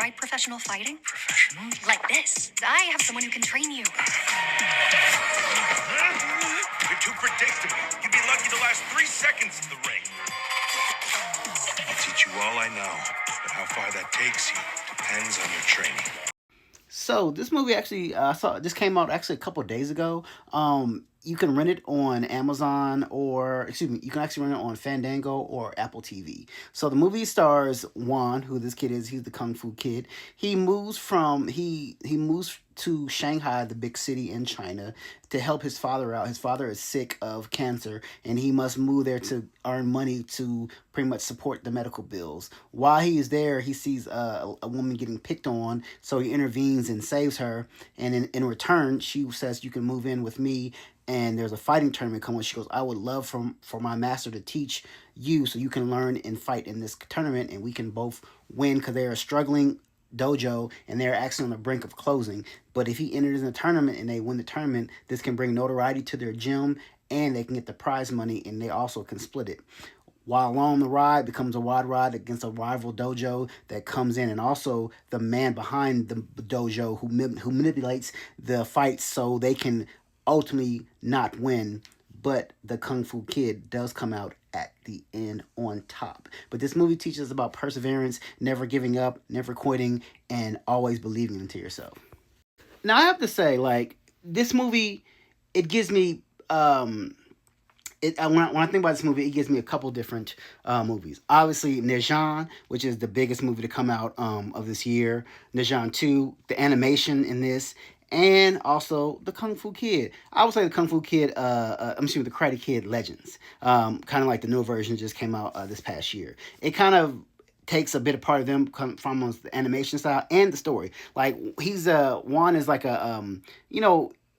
tried professional fighting? Professional? Like this. I have someone who can train you. You're too predictable. You'd be lucky to last 3 seconds in the ring. I'll teach you all I know, but how far that takes you depends on your training. So this movie actually, this came out actually a couple of days ago. You can rent it on Amazon, or excuse me, you can actually rent it on Fandango or Apple TV. So the movie stars Juan, who this kid is. He's the kung fu kid. He moves to Shanghai, the big city in China, to help his father out. His father is sick of cancer, and he must move there to earn money to pretty much support the medical bills. While he is there, he sees a woman getting picked on, so he intervenes and saves her. And in return, she says, "You can move in with me." And there's a fighting tournament coming. She goes, "I would love for my master to teach you so you can learn and fight in this tournament, and we can both win," because they're a struggling dojo and they're actually on the brink of closing. But if he enters in the tournament and they win the tournament, this can bring notoriety to their gym, and they can get the prize money, and they also can split it. While along the ride, becomes a wide ride against a rival dojo that comes in, and also the man behind the dojo who manipulates the fights so they can ultimately not win. But the Kung Fu Kid does come out at the end on top. But this movie teaches us about perseverance, never giving up, never quitting, and always believing into yourself. Now I have to say, like, this movie, it gives me when I think about this movie, it gives me a couple different movies. Obviously, Nejan, which is the biggest movie to come out of this year. Nejan 2, the animation in this, and also the Kung Fu Kid. I would say the Kung Fu Kid, I'm assuming the Karate Kid Legends. Kind of like the new version just came out this past year. It kind of takes a bit of part of them from the animation style and the story. Like, Juan is like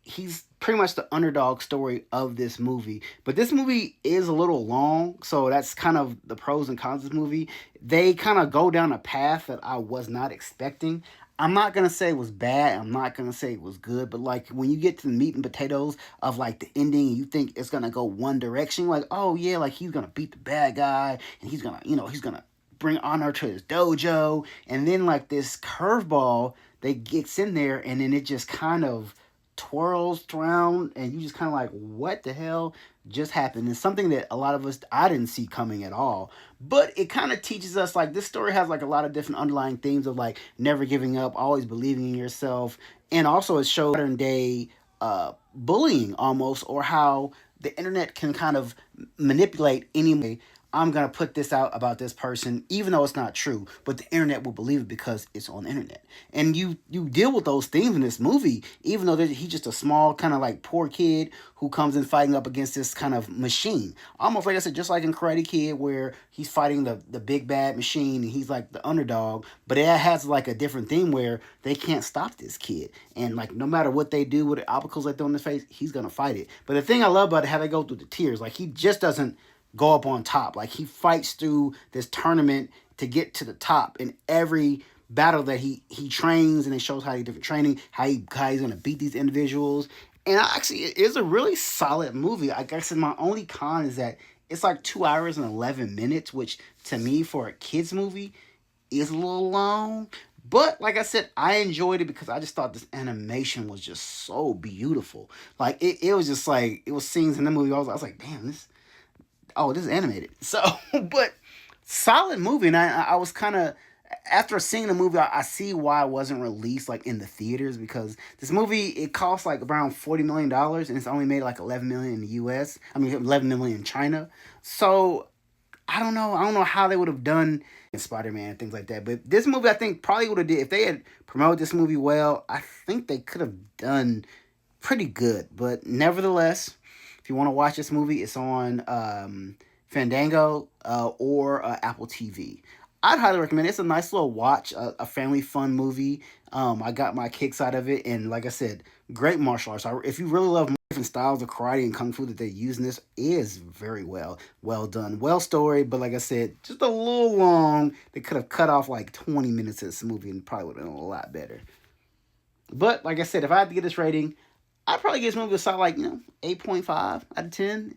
he's pretty much the underdog story of this movie. But this movie is a little long, so that's kind of the pros and cons of this movie. They kind of go down a path that I was not expecting. I'm not going to say it was bad. I'm not going to say it was good. But, like, when you get to the meat and potatoes of, like, the ending, and you think it's going to go one direction, like, oh, yeah, like, he's going to beat the bad guy, and he's going to, he's going to bring honor to his dojo. And then, like, this curveball that gets in there, and then it just kind of twirls around, and you just kind of like, what the hell just happened? It's something that a lot of us, I didn't see coming at all. But it kind of teaches us, like, this story has like a lot of different underlying themes of like never giving up, always believing in yourself, and also it shows modern day bullying almost, or how the internet can kind of manipulate any. I'm going to put this out about this person, even though it's not true, but the internet will believe it because it's on the internet. And you deal with those themes in this movie, even though he's just a small, kind of like poor kid who comes in fighting up against this kind of machine. Almost like I said, just like in Karate Kid, where he's fighting the big bad machine and he's like the underdog, but it has like a different theme where they can't stop this kid. And like, no matter what they do, with the obstacles they throw in his face, he's going to fight it. But the thing I love about it, how they go through the tiers, like, he just doesn't go up on top. Like, he fights through this tournament to get to the top. In every battle that he trains, and it shows how he different training, how he's going to beat these individuals. And actually, it is a really solid movie. Like I said, my only con is that it's like 2 hours and 11 minutes, which to me, for a kid's movie, is a little long. But like I said, I enjoyed it because I just thought this animation was just so beautiful. Like, it was just like, it was scenes in the movie. I was like, damn, this is animated. So, but solid movie. And I was kind of, after seeing the movie, I see why it wasn't released like in the theaters, because this movie, it cost like around $40 million and it's only made like 11 million in the US. I mean, 11 million in China. So I don't know how they would have done in Spider-Man and things like that. But this movie, I think, probably would have did, if they had promoted this movie well, I think they could have done pretty good. But nevertheless, if you want to watch this movie, it's on Fandango or Apple TV. I'd highly recommend it. It's a nice little watch, a family fun movie. I got my kicks out of it, and like I said, great martial arts. If you really love different styles of karate and kung fu that they use in this, is very well done, well storied. But like I said, just a little long. They could have cut off like 20 minutes of this movie and probably would have been a lot better. But like I said, if I had to get this rating, I'd probably give this movie a solid, like, 8.5 out of 10.